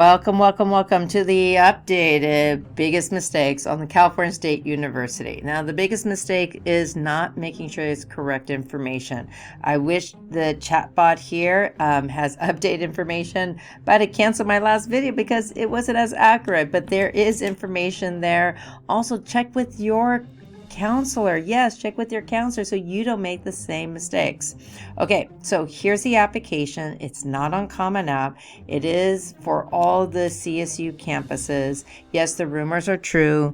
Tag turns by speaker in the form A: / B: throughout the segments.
A: Welcome to the updated biggest mistakes on the California State University. Now, the biggest mistake is not making sure it's correct information. I wish the chatbot here has updated information, but I canceled my last video because it wasn't as accurate, but there is information there. Also, check with your counselor. Yes, check with your counselor so you don't make the same mistakes. Okay, so here's the application. It's not on Common App. It is for all the CSU campuses. Yes, the rumors are true.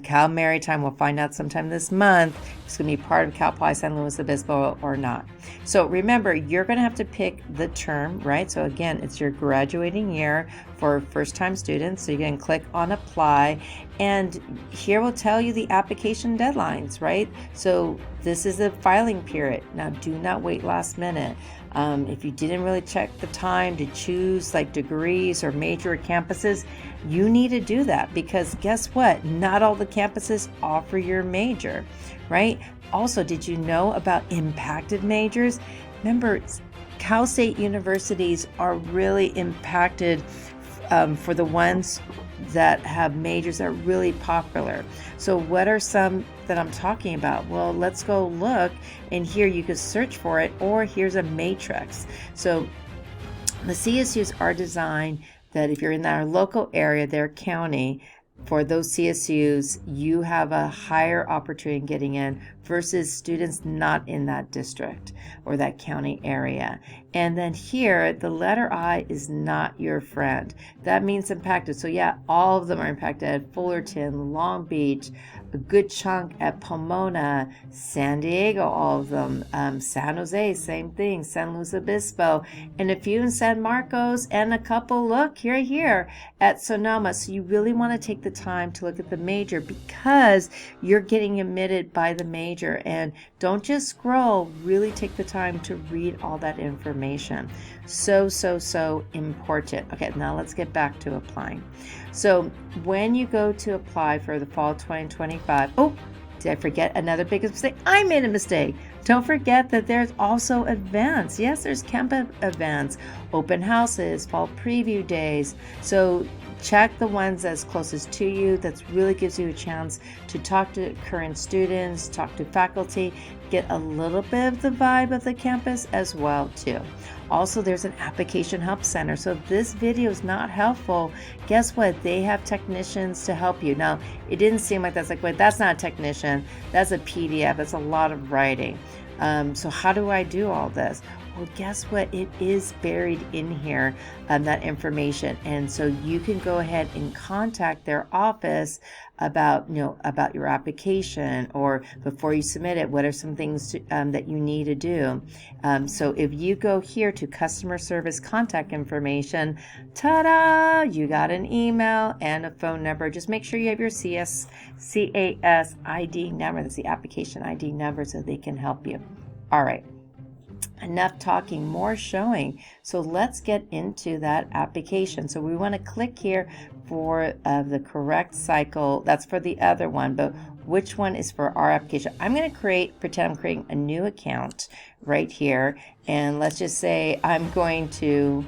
A: Cal Maritime will find out sometime this month if it's going to be part of Cal Poly San Luis Obispo or not. So remember, you're going to have to pick the term, right? So again, it's your graduating year for first-time students. So you can click on apply, and here will tell you the application deadlines, right? So this is a filing period. Now, do not wait last minute. If you didn't really check the time to choose like degrees or major campuses, you need to do that, because guess what? Not all the campuses offer your major, right? Also, did you know about impacted majors? Remember, Cal State universities are really impacted for the ones that have majors that are really popular. So what are some that I'm talking about? Well, let's go look, and here you can search for it, or here's a matrix. So the CSUs are designed that if you're in our local area, their county, for those CSUs, you have a higher opportunity in getting in versus students not in that district or that county area. And then here, the letter I is not your friend. That means impacted. So yeah, all of them are impacted at Fullerton, Long Beach, a good chunk at Pomona, San Diego, all of them, San Jose, same thing, San Luis Obispo, and a few in San Marcos, and a couple, look, here at Sonoma. So you really want to take the time to look at the major, because you're getting admitted by the major. And don't just scroll, really take the time to read all that information. So important. Okay, now let's get back to applying. So when you go to apply for the fall 2025, oh, did I forget another biggest mistake? I made a mistake. Don't forget that there's also events. Yes, there's campus events, open houses, fall preview days. So check the ones that's closest to you. That really gives you a chance to talk to current students, talk to faculty, get a little bit of the vibe of the campus as well too. Also, there's an application help center. So if this video is not helpful, guess what? They have technicians to help you. Now, it didn't seem like that's like, wait, that's not a technician. That's a PDF. That's a lot of writing. So how do I do all this? Well, guess what? It is buried in here, that information. And so you can go ahead and contact their office about your application, or before you submit it, what are some things that you need to do. So if you go here to customer service contact information, ta-da, you got an email and a phone number. Just make sure you have your CAS ID number. That's the application ID number, so they can help you. All right. Enough talking, more showing. So let's get into that application. So we want to click here for the correct cycle. That's for the other one, but which one is for our application? I'm going to pretend I'm creating a new account right here. And let's just say I'm going to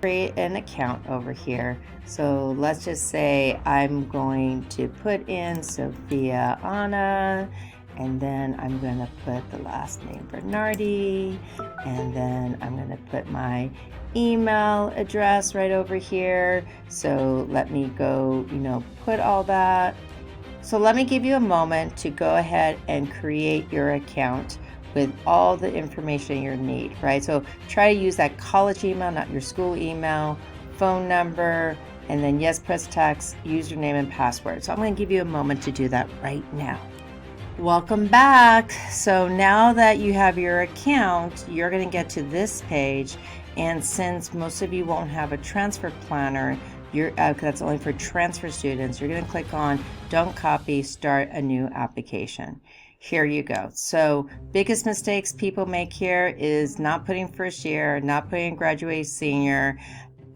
A: create an account over here. So let's just say I'm going to put in Sophia Anna, and then I'm going to put the last name Bernardi, and then I'm going to put my email address right over here. So let me go, put all that. So let me give you a moment to go ahead and create your account with all the information you need, right? So try to use that college email, not your school email, phone number, and then yes, press text, username and password. So I'm going to give you a moment to do that right now. Welcome back. So now that you have your account, you're going to get to this page. And since most of you won't have a transfer planner, that's only for transfer students, you're going to click on Don't Copy, Start a New Application. Here you go. So biggest mistakes people make here is not putting first year, not putting graduate senior,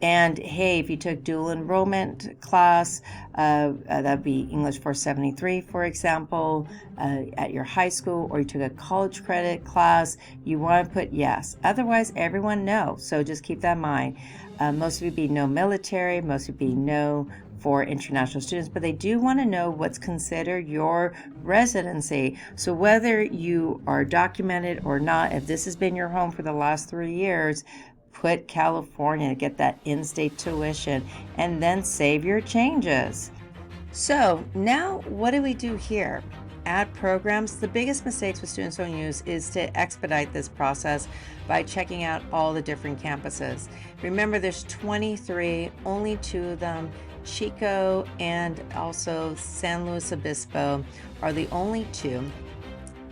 A: And hey, if you took dual enrollment class, that'd be English 473, for example, at your high school, or you took a college credit class, you want to put yes. Otherwise, everyone no. So just keep that in mind. Most would be no military, most would be no for international students, but they do want to know what's considered your residency. So whether you are documented or not, if this has been your home for the last 3 years, put California to get that in-state tuition and then save your changes. So now what do we do here? Add programs. The biggest mistakes with students don't use is to expedite this process by checking out all the different campuses. Remember, there's 23, only 2 of them, Chico and also San Luis Obispo, are the only 2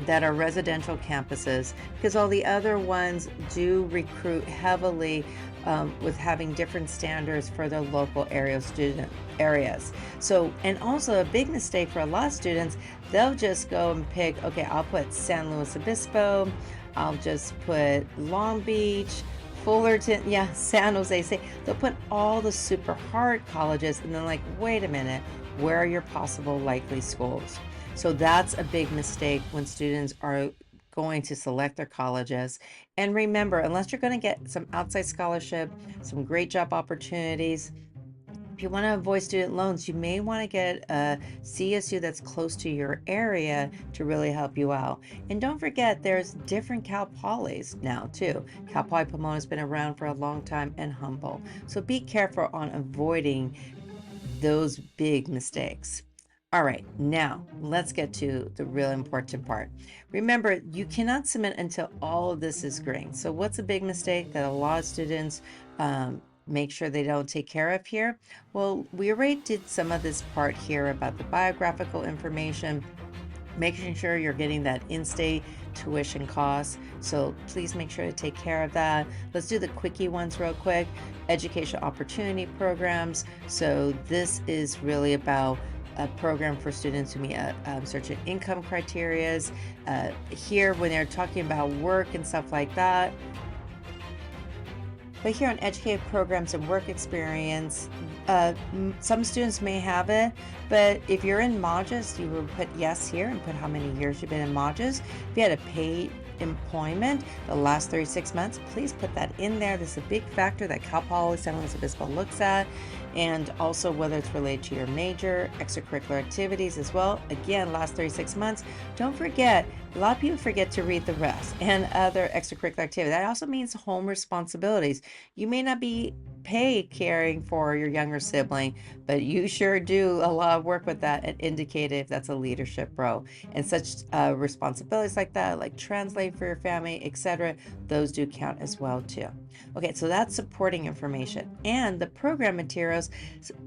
A: that are residential campuses, because all the other ones do recruit heavily with having different standards for their local areas. So, and also a big mistake for a lot of students, they'll just go and pick, okay, I'll put San Luis Obispo, I'll just put Long Beach, Fullerton, yeah, San Jose State. They'll put all the super hard colleges, and then like, wait a minute, where are your possible likely schools? So that's a big mistake when students are going to select their colleges. And remember, unless you're going to get some outside scholarship, some great job opportunities, if you want to avoid student loans, you may want to get a CSU that's close to your area to really help you out. And don't forget, there's different Cal Polys now too. Cal Poly Pomona has been around for a long time, and Humboldt. So be careful on avoiding those big mistakes. All right, now let's get to the real important part. Remember, you cannot submit until all of this is green. So what's a big mistake that a lot of students make sure they don't take care of here? Well, we already did some of this part here about the biographical information, making sure you're getting that in-state tuition costs. So please make sure to take care of that. Let's do the quickie ones real quick. Educational opportunity programs. So this is really about a program for students who meet certain income criterias. Here, when they're talking about work and stuff like that. But here on educated programs and work experience, some students may have it, but if you're in modules, you would put yes here and put how many years you've been in modules. If you had a paid employment the last 36 months, please put that in there. This is a big factor that Cal Poly San Luis Obispo looks at, and also whether it's related to your major, extracurricular activities as well. Again, last 36 months. Don't forget, a lot of people forget to read the rest and other extracurricular activities. That also means home responsibilities. You may not be paid caring for your younger sibling, but you sure do a lot of work with that and indicate if that's a leadership role. And such responsibilities like that, like translate for your family, etc., those do count as well too. Okay, so that's supporting information. And the program materials,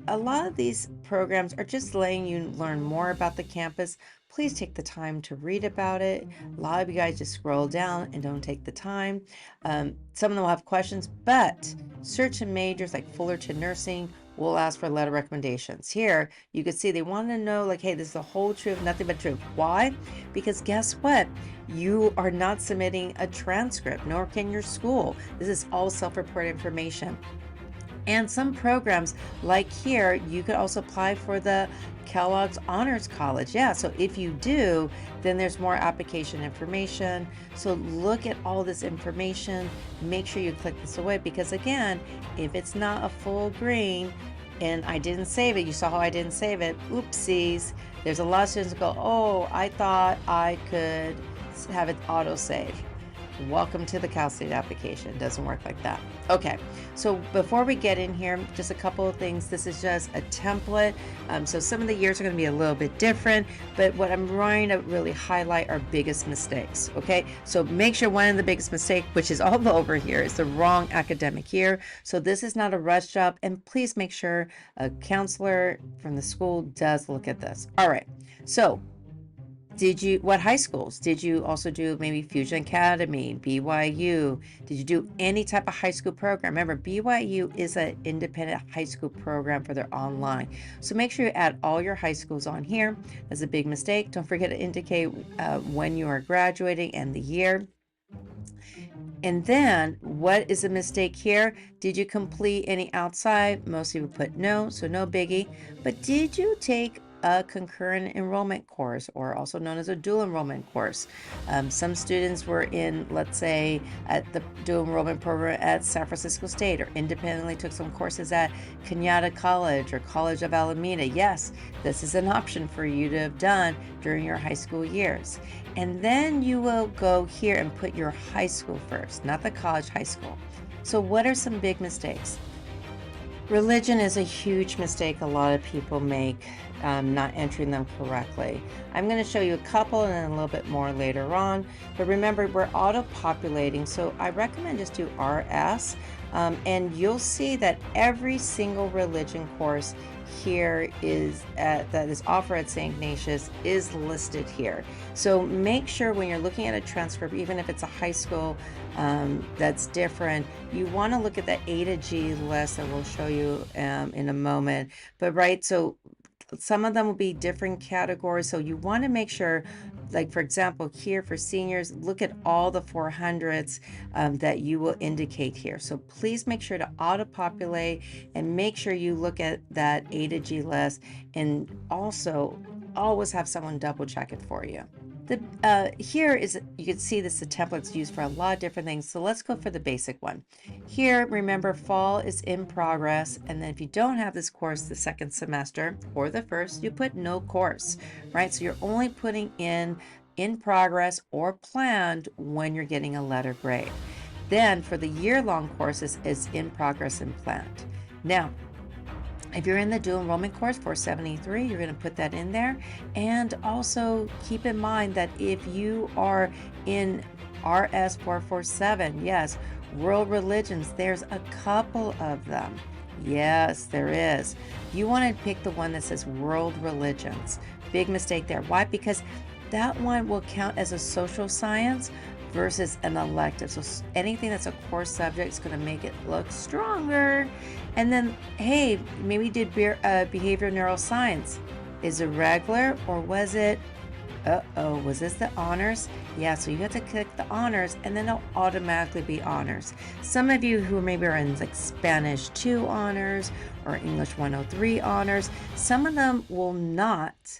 A: a lot of these programs are just letting you learn more about the campus. Please take the time to read about it. A lot of you guys just scroll down and don't take the time. Some of them will have questions, but certain majors like Fullerton Nursing will ask for letter recommendations. Here, you can see they want to know, like, hey, this is the whole truth, nothing but truth. Why? Because guess what? You are not submitting a transcript, nor can your school. This is all self-reported information. And some programs, like here, you could also apply for the Kellogg's Honors College. Yeah, so if you do, then there's more application information. So look at all this information. Make sure you click this away, because again, if it's not a full green and I didn't save it, you saw how I didn't save it, oopsies. There's a lot of students who go, oh, I thought I could have it auto save. Welcome to the Cal State application. It doesn't work like that. Okay, so before we get in here, just a couple of things. This is just a template. So some of the years are going to be a little bit different, but what I'm trying to really highlight are biggest mistakes. Okay, so make sure one of the biggest mistakes, which is all over here, is the wrong academic year. So this is not a rush job, and please make sure a counselor from the school does look at this. All right, so what high schools? Did you also do maybe Fusion Academy, BYU? Did you do any type of high school program? Remember, BYU is an independent high school program for their online. So make sure you add all your high schools on here. That's a big mistake. Don't forget to indicate when you are graduating and the year. And then what is a mistake here? Did you complete any outside? Most people put no, so no biggie. But did you take a concurrent enrollment course, or also known as a dual enrollment course? Some students were in, let's say, at the dual enrollment program at San Francisco State, or independently took some courses at Kenyatta College or College of Alameda. Yes, this is an option for you to have done during your high school years. And then you will go here and put your high school first, not the college, high school. So what are some big mistakes? Religion is a huge mistake a lot of people make, not entering them correctly. I'm going to show you a couple and then a little bit more later on. But remember, we're auto-populating, so I recommend just do RS. And you'll see that every single religion course here that is offered at St. Ignatius is listed here. So make sure when you're looking at a transcript, even if it's a high school that's different, you want to look at the A to G list that we'll show you in a moment. But right, so some of them will be different categories, so you want to make sure, like for example here for seniors, look at all the 400s that you will indicate here. So please make sure to auto-populate and make sure you look at that A to G list, and also always have someone double check it for you. Here is, you can see this, the template's used for a lot of different things. So let's go for the basic one. Here, remember, fall is in progress. And then if you don't have this course the second semester or the first, you put no course, right? So you're only putting in progress or planned when you're getting a letter grade. Then for the year-long courses, it's in progress and planned. Now, if you're in the dual enrollment course 473, you're going to put that in there. And also keep in mind that if you are in RS 447, yes, world religions, there's a couple of them. Yes, there is. You want to pick the one that says world religions. Big mistake there. Why? Because that one will count as a social science versus an elective. So anything that's a core subject is going to make it look stronger. And then, hey, maybe you did behavioral neuroscience. Is it regular, or was it, was this the honors? Yeah, so you have to click the honors, and then it'll automatically be honors. Some of you who maybe are in like Spanish 2 honors or English 103 honors, some of them will not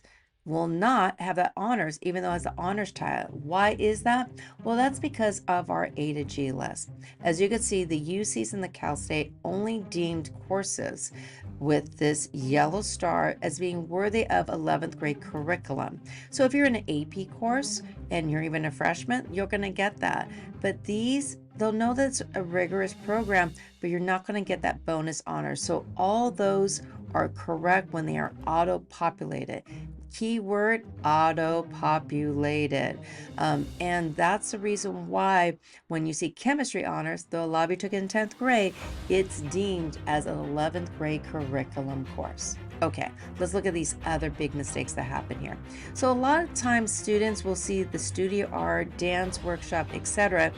A: have that honors, even though it has the honors title. Why is that? Well, that's because of our A to G list. As you can see, the UCs and the Cal State only deemed courses with this yellow star as being worthy of 11th grade curriculum. So if you're in an AP course and you're even a freshman, you're going to get that. But they'll know that it's a rigorous program, but you're not going to get that bonus honor. So all those are correct when they are auto-populated. Keyword auto-populated. And that's the reason why when you see chemistry honors, though a lot of you took it in 10th grade, it's deemed as an 11th grade curriculum course. Okay, let's look at these other big mistakes that happen here. So a lot of times students will see the studio art, dance workshop, etc.,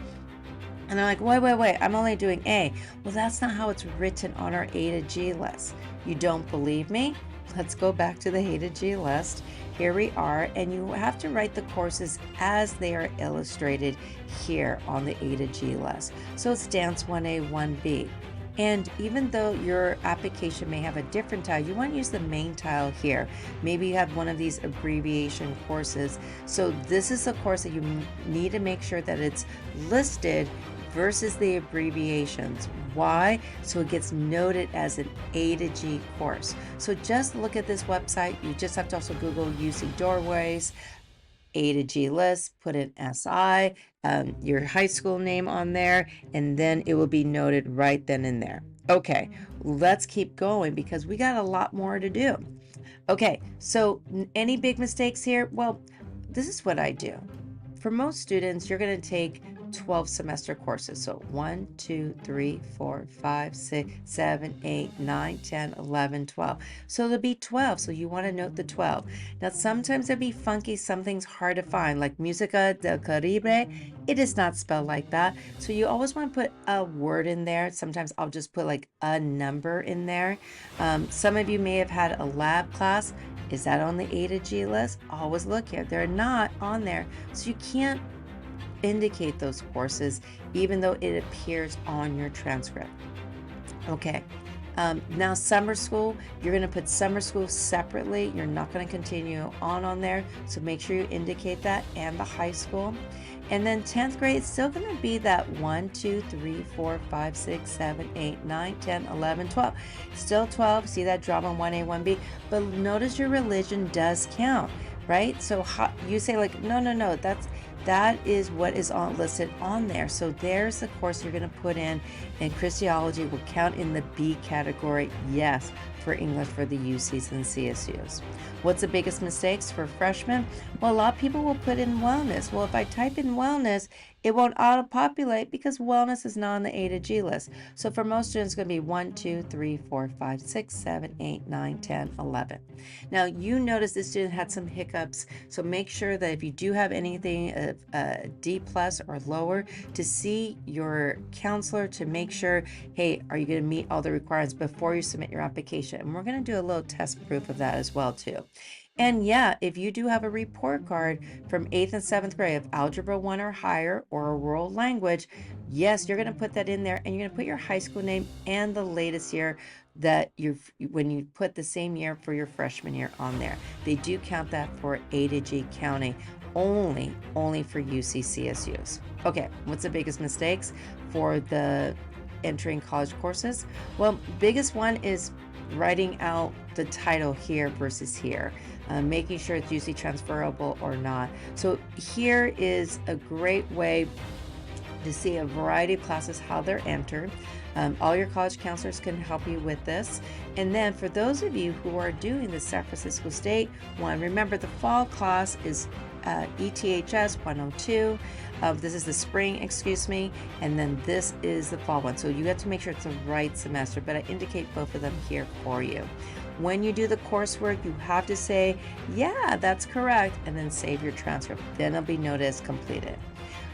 A: and they're like, wait, I'm only doing A. Well, that's not how it's written on our A to G list. You don't believe me? Let's go back to the A to G list. Here we are, and you have to write the courses as they are illustrated here on the A to G list. So it's Dance 1A, 1B. And even though your application may have a different title, you want to use the main title here. Maybe you have one of these abbreviation courses. So this is a course that you need to make sure that it's listed versus the abbreviations. Why? So it gets noted as an A to G course. So just look at this website. You just have to also Google UC Doorways, A to G list, put in SI, your high school name on there, and then it will be noted right then and there. Okay, let's keep going because we got a lot more to do. Okay, so any big mistakes here? Well, this is what I do. For most students, you're going to take 12 semester courses. So 1, 2, 3, 4, 5, 6, 7, 8, 9, 10, 11, 12. So there'll be 12. So you want to note the 12. Now, sometimes it'll be funky. Something's hard to find, like Música del Caribe. It is not spelled like that. So you always want to put a word in there. Sometimes I'll just put like a number in there. Some of you may have had a lab class. Is that on the A to G list? Always look here. They're not on there. So you can't indicate those courses even though it appears on your transcript. Okay. Now summer school, you're going to put summer school separately. You're not going to continue on there. So make sure you indicate that, and the high school. And then 10th grade, it's still going to be that 1, 2, 3, 4, 5, 6, 7, 8, 9, 10, 11, 12. Still 12. See that drama 1A, 1B. But notice your religion does count, right? So you say like, no, that is what is listed on there. So there's the course you're going to put in, and Christology will count in the B category, yes, for English for the UCs and CSUs. What's the biggest mistakes for freshmen? Well, a lot of people will put in wellness. Well, if I type in wellness, it won't auto-populate because wellness is not on the A to G list. So for most students, it's going to be 1, 2, 3, 4, 5, 6, 7, 8, 9, 10, 11. Now, you notice this student had some hiccups, so make sure that if you do have anything D plus or lower, to see your counselor to make sure, hey, are you going to meet all the requirements before you submit your application? And we're going to do a little test proof of that as well too. And yeah, if you do have a report card from 8th and 7th grade of Algebra 1 or higher, or a world language, yes, you're going to put that in there, and you're going to put your high school name and the latest year that when you put the same year for your freshman year on there. They do count that for A to G counting, only for UC-CSUs. Okay, what's the biggest mistakes for the entering college courses? Well, biggest one is writing out the title here versus here, making sure it's UC transferable or not. So here is a great way to see a variety of classes, how they're entered. All your college counselors can help you with this. And then for those of you who are doing the San Francisco State one, remember the fall class is ETHS 102. This is the spring, and then this is the fall one. So you have to make sure it's the right semester, but I indicate both of them here for you. When you do the coursework, you have to say, yeah, that's correct, and then save your transcript. Then it'll be noted as completed.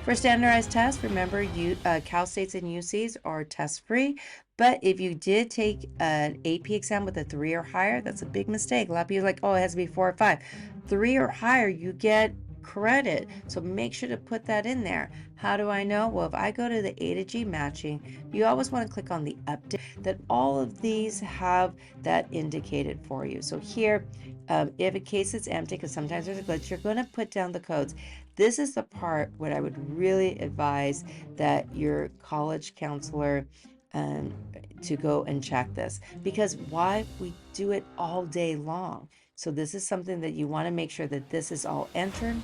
A: For standardized tests, remember Cal States and UCs are test-free, but if you did take an AP exam with a 3 or higher, that's a big mistake. A lot of people are like, oh, it has to be 4 or 5. 3 or higher, you get credit, so make sure to put that in there. How do I know? Well, if I go to the A to G matching, you always want to click on the update, that all of these have that indicated for you. So here, if in case it's empty, because sometimes there's a glitch, you're going to put down the codes. This is the part what I would really advise that your college counselor to go and check this, because why? We do it all day long. So this is something that you want to make sure that this is all entered.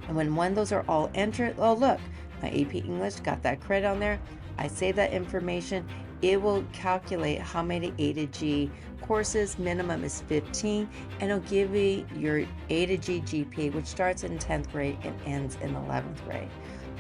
A: And when those are all entered, oh look, my AP English got that credit on there. I save that information. It will calculate how many A to G courses, minimum is 15, and it'll give you your A to G GPA, which starts in 10th grade and ends in 11th grade.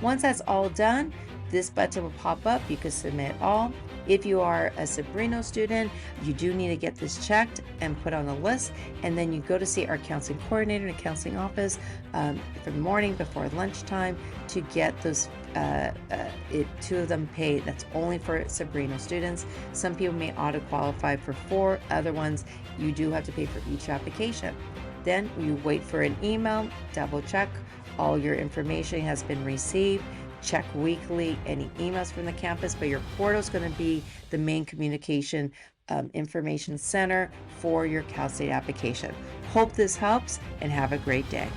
A: Once that's all done, this button will pop up. You can submit all. If you are a Sabrino student, you do need to get this checked and put on the list, and then you go to see our counseling coordinator in the counseling office for the morning before lunchtime to get those 2 of them paid. That's only for Sabrino students. Some people may auto qualify for 4, other ones you do have to pay for each application. Then you wait for an email, double check all your information has been received. Check weekly any emails from the campus, but your portal is going to be the main communication information center for your Cal State application. Hope this helps, and have a great day.